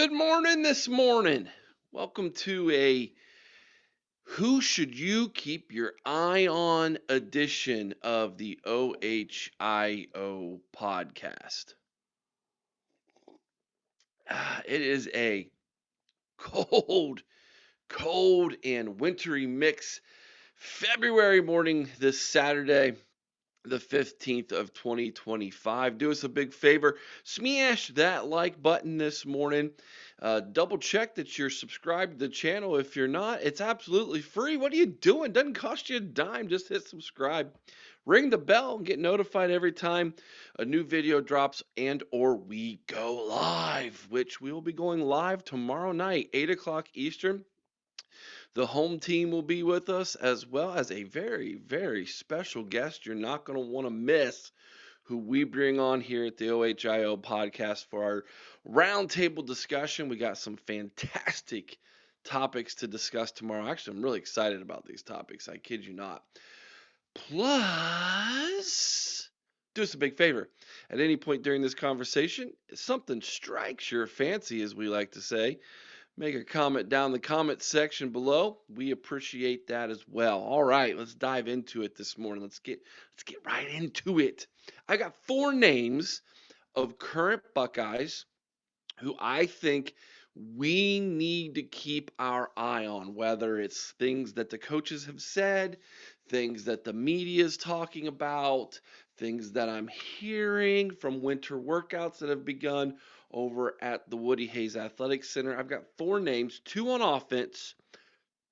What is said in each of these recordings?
Good morning this morning. Welcome to a Who Should You Keep Your Eye On edition of the OHIO podcast. It is a cold, cold and wintry mix February morning this Saturday, the 15th of 2025. Do us a big favor, smash that like button this morning. Double check that you're subscribed to the channel. If you're not, it's absolutely free. What are you doing? Doesn't cost you a dime. Just hit subscribe. Ring the bell and get notified every time a new video drops and/or we go live, which we will be going live tomorrow night, 8 o'clock Eastern. The home team will be with us, as well as a very, very special guest you're not going to want to miss, who we bring on here at the OHIO podcast for our roundtable discussion. We got some fantastic topics to discuss tomorrow. Actually, I'm really excited about these topics. I kid you not. Plus, do us a big favor. At any point during this conversation, if something strikes your fancy, as we like to say, make a comment down in the comment section below. We appreciate that as well. All right, let's dive into it this morning. Let's get right into it. I got four names of current Buckeyes who I think we need to keep our eye on, whether it's things that the coaches have said, things that the media is talking about, things that I'm hearing from winter workouts that have begun over at the Woody Hayes Athletic Center. I've got four names, two on offense,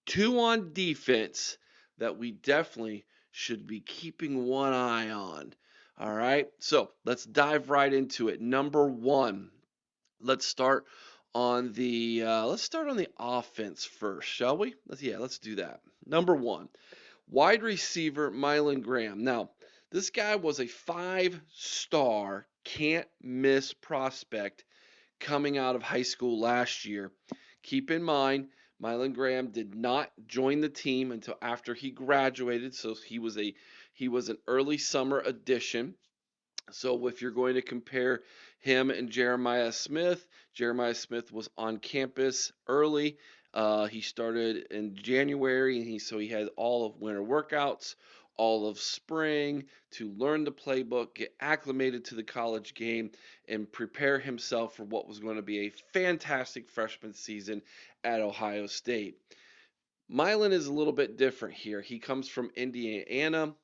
two on defense, that we definitely should be keeping one eye on. All right, so let's dive right into it. Number one, let's start on the offense first, shall we? Let's do that. Number one, wide receiver Mylan Graham. Now, this guy was a 5-star, can't miss prospect coming out of high school last year. Keep in mind, Mylan Graham did not join the team until after he graduated, so he was an early summer addition. So if you're going to compare him and Jeremiah Smith was on campus early. He started in January, and he had all of winter workouts, all of spring to learn the playbook, get acclimated to the college game, and prepare himself for what was going to be a fantastic freshman season at Ohio State. Mylan is a little bit different here. He comes from Indiana.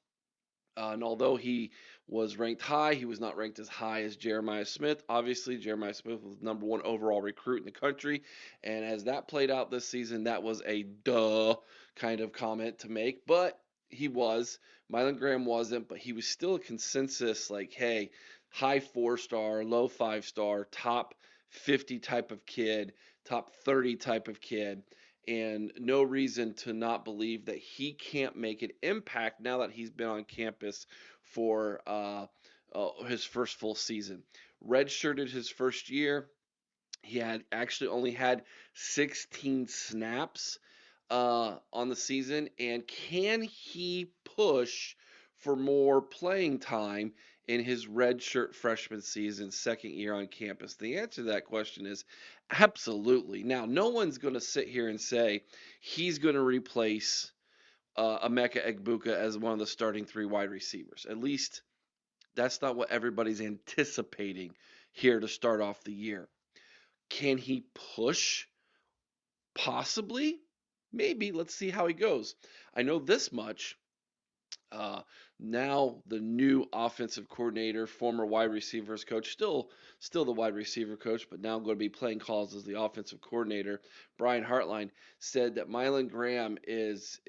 And although he was ranked high, he was not ranked as high as Jeremiah Smith. Obviously, Jeremiah Smith was the number one overall recruit in the country. And as that played out this season, that was a duh kind of comment to make. But he was. Mylan Graham wasn't, but he was still a consensus like, hey, high 4-star, low 5-star, top 50 type of kid, top 30 type of kid, and no reason to not believe that he can't make an impact now that he's been on campus for his first full season. Redshirted his first year. He had actually only had 16 snaps on the season. And can he push for more playing time in his redshirt freshman season, second year on campus? The answer to that question is absolutely. Now, no one's going to sit here and say he's going to replace Emeka Egbuka as one of the starting three wide receivers. At least that's not what everybody's anticipating here to start off the year. Can he push? Possibly. Maybe. Let's see how he goes. I know this much. Uh, Now the new offensive coordinator, former wide receivers coach, still the wide receiver coach, but now going to be playing calls as the offensive coordinator. Brian Hartline said that Mylan Graham is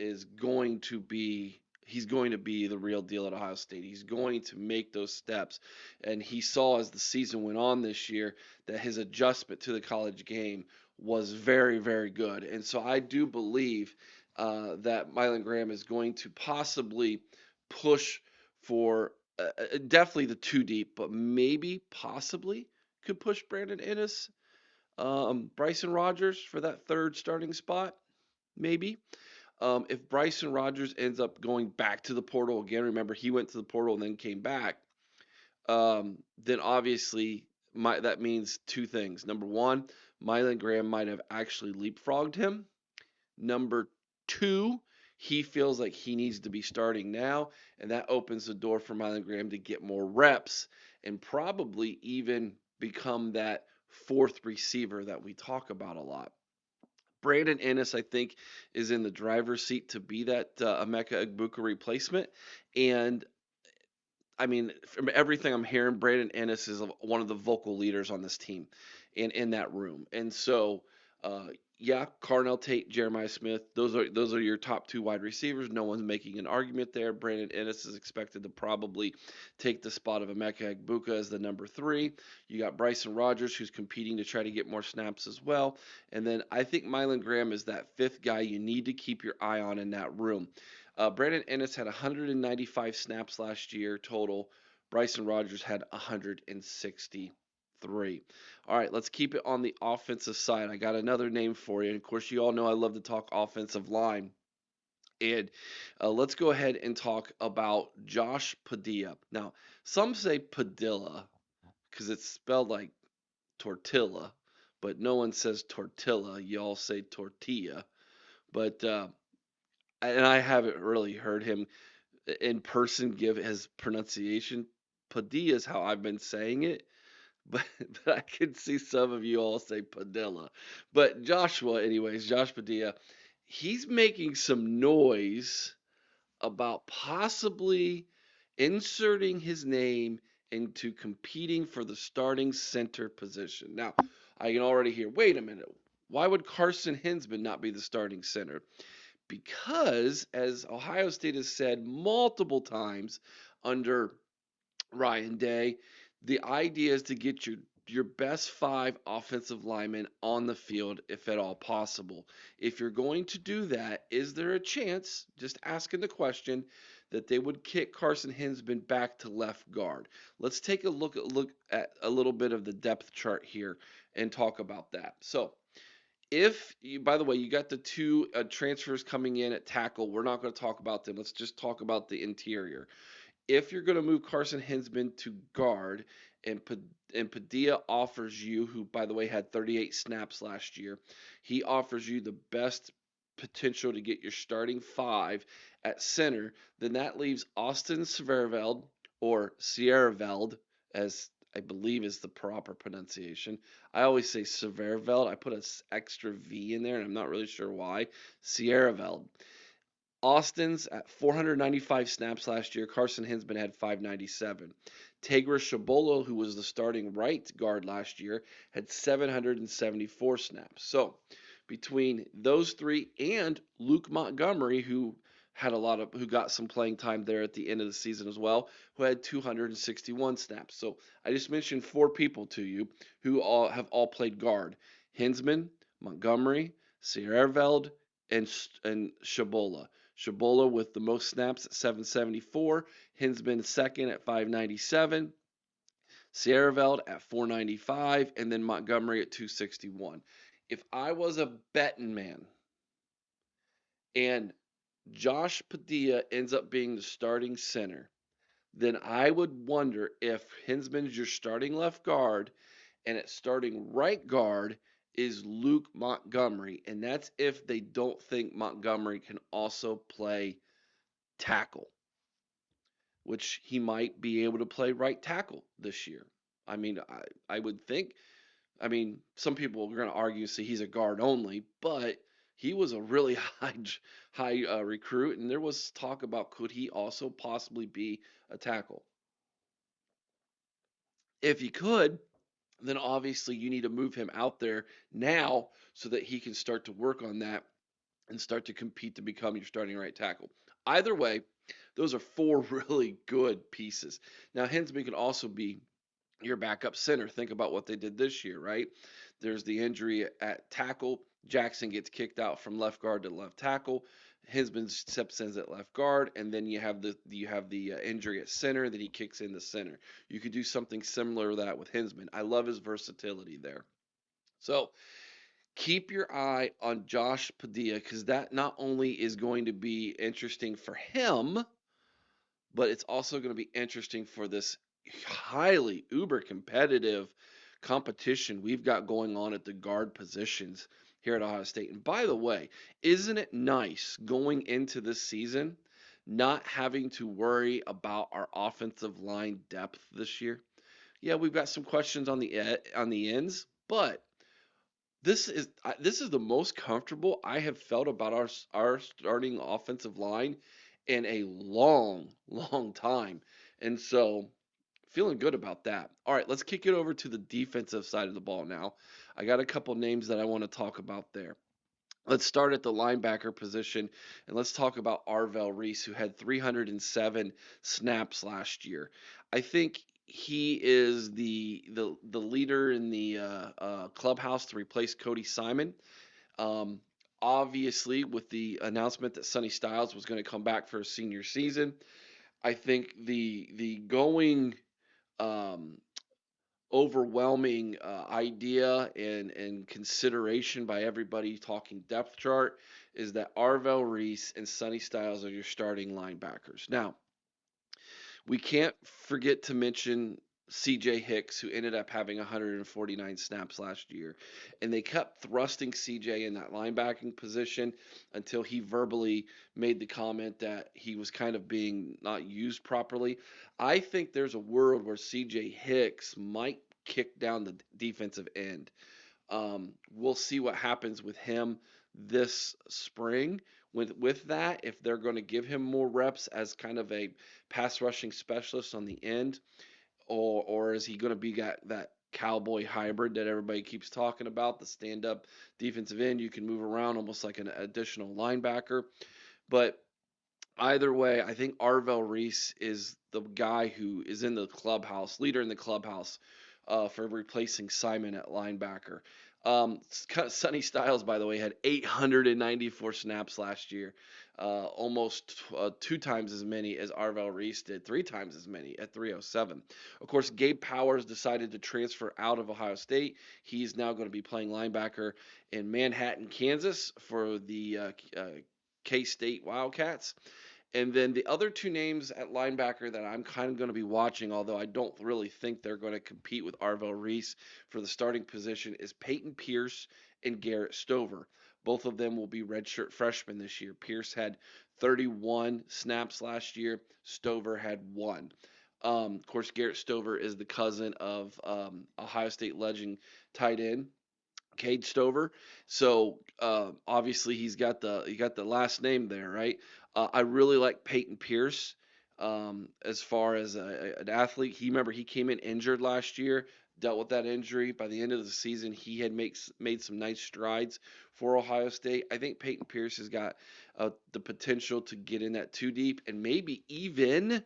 going to be he's going to be the real deal at Ohio State. He's going to make those steps, and he saw as the season went on this year that his adjustment to the college game was very, very good. And so I do believe that Mylan Graham is going to possibly push for definitely the two deep, but maybe possibly could push Brandon Ennis, Bryson Rogers for that third starting spot. Maybe. If Bryson Rogers ends up going back to the portal again, remember he went to the portal and then came back, then obviously that means two things. Number one, Mylan Graham might have actually leapfrogged him. Number two, he feels like he needs to be starting now, and that opens the door for Mylan Graham to get more reps and probably even become that fourth receiver that we talk about a lot. Brandon Ennis, I think, is in the driver's seat to be that Emeka Egbuka replacement. And I mean, from everything I'm hearing, Brandon Ennis is one of the vocal leaders on this team and in that room. And so, uh, yeah, Carnell Tate, Jeremiah Smith, those are your top two wide receivers. No one's making an argument there. Brandon Ennis is expected to probably take the spot of Emeka Egbuka as the number three. You got Bryson Rogers, who's competing to try to get more snaps as well. And then I think Mylan Graham is that fifth guy you need to keep your eye on in that room. Brandon Ennis had 195 snaps last year total. Bryson Rogers had 163. All right, let's keep it on the offensive side. I got another name for you. And of course, you all know I love to talk offensive line. And let's go ahead and talk about Josh Padilla. Now, some say Padilla because it's spelled like tortilla, but no one says tortilla. Y'all say tortilla. But and I haven't really heard him in person give his pronunciation. Padilla is how I've been saying it, but, but I can see some of you all say Padilla. But Joshua, anyways, Josh Padilla, he's making some noise about possibly inserting his name into competing for the starting center position. Now, I can already hear, wait a minute, why would Carson Hinsman not be the starting center? Because, as Ohio State has said multiple times under Ryan Day, the idea is to get your best five offensive linemen on the field if at all possible. If you're going to do that, is there a chance, just asking the question, that they would kick Carson Hinsman back to left guard? Let's take a look at a little bit of the depth chart here and talk about that. So, if you, by the way, you got the two transfers coming in at tackle. We're not going to talk about them. Let's just talk about the interior. If you're going to move Carson Hinsman to guard and Padilla offers you, who by the way had 38 snaps last year, he offers you the best potential to get your starting five at center, then that leaves Austin Sverveld or Sierraveld, as I believe is the proper pronunciation. I always say Sverveld. I put an extra V in there, and I'm not really sure why. Sierraveld. Austin's at 495 snaps last year. Carson Hinsman had 597. Tegra Shabolo, who was the starting right guard last year, had 774 snaps. So between those three and Luke Montgomery, who who got some playing time there at the end of the season as well, who had 261 snaps. So I just mentioned four people to you who all played guard: Hinsman, Montgomery, Sierraveld, and Shabola. Shabola with the most snaps at 774, Hinsman second at 597, Sierraveld at 495, and then Montgomery at 261. If I was a betting man and Josh Padilla ends up being the starting center, then I would wonder if Hinsman's your starting left guard and at starting right guard is Luke Montgomery. And that's if they don't think Montgomery can also play tackle, which he might be able to play right tackle this year. I mean, I would think, I mean, some people are going to argue, say he's a guard only, but he was a really high recruit, and there was talk about could he also possibly be a tackle. If he could, then obviously you need to move him out there now so that he can start to work on that and start to compete to become your starting right tackle. Either way, those are four really good pieces. Now, Hinsman can also be your backup center. Think about what they did this year, right? There's the injury at tackle. Jackson gets kicked out from left guard to left tackle. Hinsman steps in at left guard, and then you have the injury at center. Then he kicks in the center. You could do something similar to that with Hinsman. I love his versatility there. So keep your eye on Josh Padilla because that not only is going to be interesting for him, but it's also going to be interesting for this highly uber competitive competition we've got going on at the guard positions here at Ohio State. And by the way, isn't it nice going into this season not having to worry about our offensive line depth this year? Yeah, we've got some questions on the ends, but this is the most comfortable I have felt about our starting offensive line in a long, long time. And so feeling good about that. All right, let's kick it over to the defensive side of the ball now. I got a couple names that I want to talk about there. Let's start at the linebacker position and let's talk about Arvell Reese, who had 307 snaps last year. I think he is the leader in the clubhouse to replace Cody Simon. Um, Obviously, with the announcement that Sonny Styles was going to come back for his senior season, I think the going um, overwhelming idea and consideration by everybody talking depth chart is that Arvell Reese and Sonny Styles are your starting linebackers. Now, we can't forget to mention CJ Hicks, who ended up having 149 snaps last year. And they kept thrusting CJ in that linebacking position until he verbally made the comment that he was kind of being not used properly. I think there's a world where CJ Hicks might kick down the defensive end. We'll see what happens with him this spring. With that, if they're going to give him more reps as kind of a pass rushing specialist on the end, or is he going to be that cowboy hybrid that everybody keeps talking about, the stand up defensive end? You can move around almost like an additional linebacker. But either way, I think Arvell Reese is the guy who is in the clubhouse, leader in the clubhouse for replacing Simon at linebacker. Sonny Styles, by the way, had 894 snaps last year, almost two times as many as Arvell Reese did, three times as many at 307. Of course, Gabe Powers decided to transfer out of Ohio State. He's now going to be playing linebacker in Manhattan, Kansas for the K-State Wildcats. And then the other two names at linebacker that I'm kind of going to be watching, although I don't really think they're going to compete with Arvell Reese for the starting position, is Peyton Pierce and Garrett Stover. Both of them will be redshirt freshmen this year. Pierce had 31 snaps last year. Stover had one. Of course, Garrett Stover is the cousin of Ohio State legend tight end Cade Stover. So obviously he got the last name there, right? I really like Peyton Pierce as far as an athlete. He came in injured last year, dealt with that injury. By the end of the season, he had made some nice strides for Ohio State. I think Peyton Pierce has got the potential to get in that two deep, and maybe even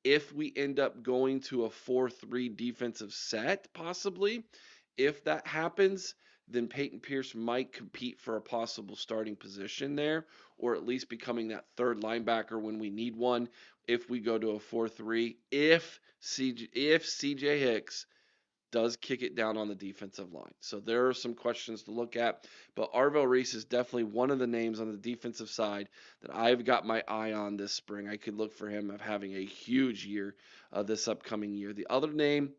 if we end up going to a 4-3 defensive set, possibly if that happens, then Peyton Pierce might compete for a possible starting position there, or at least becoming that third linebacker when we need one. If we go to a 4-3, if CJ Hicks does kick it down on the defensive line. So there are some questions to look at, but Arvell Reese is definitely one of the names on the defensive side that I've got my eye on this spring. I could look for him of having a huge year this upcoming year. The other name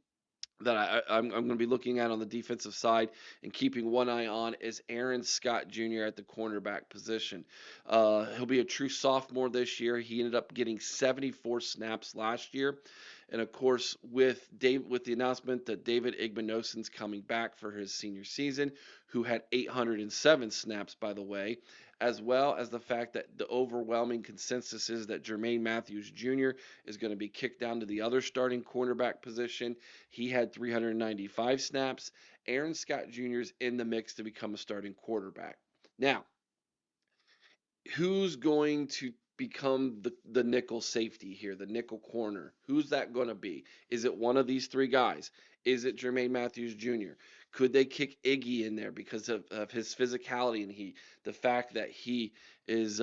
that I'm going to be looking at on the defensive side and keeping one eye on is Aaron Scott Jr. at the cornerback position. He'll be a true sophomore this year. He ended up getting 74 snaps last year. And of course, with the announcement that David Igbinosun's coming back for his senior season, who had 807 snaps, by the way, as well as the fact that the overwhelming consensus is that Jermaine Matthews Jr. is going to be kicked down to the other starting cornerback position. He had 395 snaps. Aaron Scott Jr. is in the mix to become a starting quarterback. Now, who's going to become the nickel safety here, the nickel corner? Who's that going to be? Is it one of these three guys? Is it Jermaine Matthews Jr.? Could they kick Iggy in there because of his physicality and the fact that he is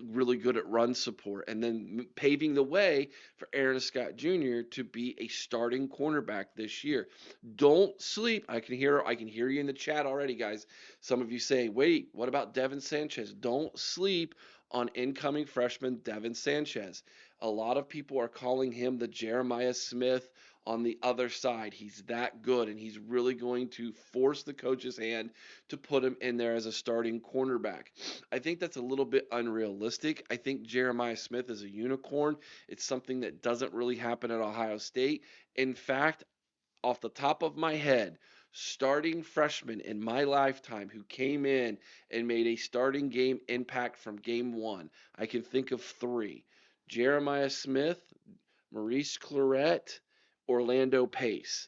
really good at run support, and then paving the way for Aaron Scott Jr. to be a starting cornerback this year? Don't sleep. I can hear you in the chat already, guys. Some of you say, "Wait, what about Devin Sanchez?" Don't sleep on incoming freshman Devin Sanchez. A lot of people are calling him the Jeremiah Smith on the other side. He's that good, and he's really going to force the coach's hand to put him in there as a starting cornerback. I think that's a little bit unrealistic. I think Jeremiah Smith is a unicorn. It's something that doesn't really happen at Ohio State. In fact, off the top of my head, starting freshman in my lifetime who came in and made a starting game impact from game one, I can think of three: Jeremiah Smith, Maurice Clarett, Orlando Pace.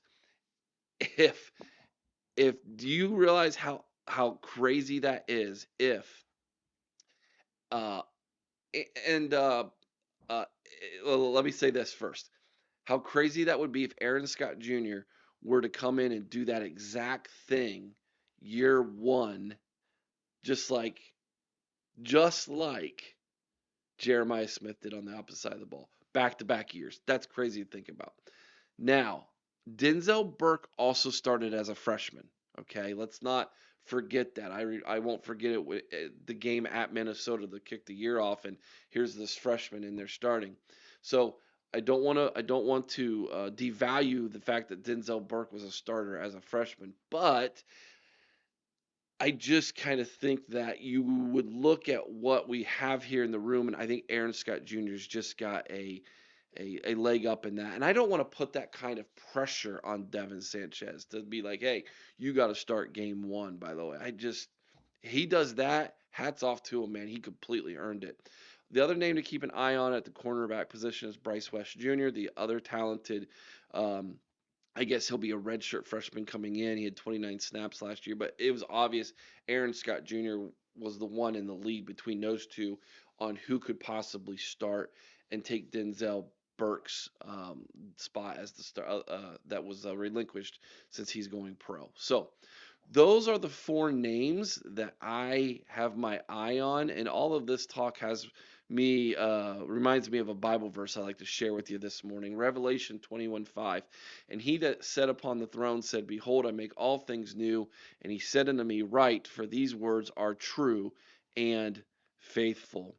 If do you realize how crazy that is? If uh and uh well, let me say this first. How crazy that would be if Aaron Scott Jr. were to come in and do that exact thing year one, just like just like Jeremiah Smith did on the opposite side of the ball, back to back years. That's crazy to think about. Now, Denzel Burke also started as a freshman. Okay, let's not forget that. I won't forget it. The game at Minnesota that kicked the year off, and here's this freshman in there starting. So I don't want to devalue the fact that Denzel Burke was a starter as a freshman, but I just kind of think that you would look at what we have here in the room, and I think Aaron Scott Jr.'s just got a leg up in that. And I don't want to put that kind of pressure on Devin Sanchez to be like, hey, you got to start game one, by the way. He does that. Hats off to him, man. He completely earned it. The other name to keep an eye on at the cornerback position is Bryce West Jr., the other talented um, I guess he'll be a redshirt freshman coming in. He had 29 snaps last year, but it was obvious Aaron Scott Jr. was the one in the lead between those two on who could possibly start and take Denzel Burke's spot as the star that was relinquished since he's going pro. So those are the four names that I have my eye on, and all of this talk has me reminds me of a Bible verse I like to share with you this morning. Revelation 21:5. And he that sat upon the throne said, Behold, I make all things new. And he said unto me, Write, for these words are true and faithful.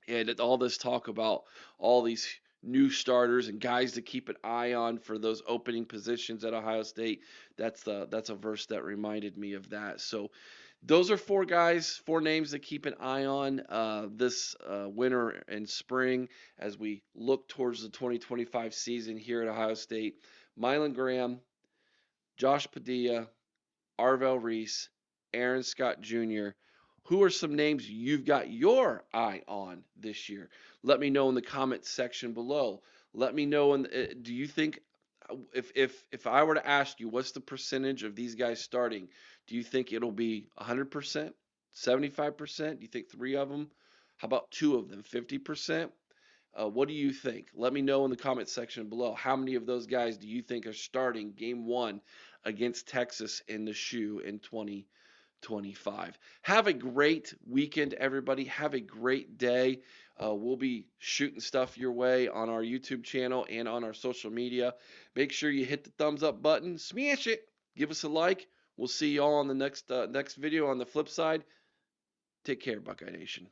And all this talk about all these new starters and guys to keep an eye on for those opening positions at Ohio State. That's a verse that reminded me of that. So those are four guys, four names to keep an eye on this winter and spring as we look towards the 2025 season here at Ohio State. Mylan Graham, Josh Padilla, Arvell Reese, Aaron Scott Jr. Who are some names you've got your eye on this year? Let me know in the comment section below. Let me know. Do you think if I were to ask you what's the percentage of these guys starting, do you think it'll be 100%, 75%? Do you think three of them? How about two of them, 50%? What do you think? Let me know in the comment section below. How many of those guys do you think are starting game one against Texas in the shoe in 2025? Have a great weekend, everybody. Have a great day. We'll be shooting stuff your way on our YouTube channel and on our social media. Make sure you hit the thumbs up button, smash it, give us a like. We'll see you all on the next video on the flip side. Take care, Buckeye Nation.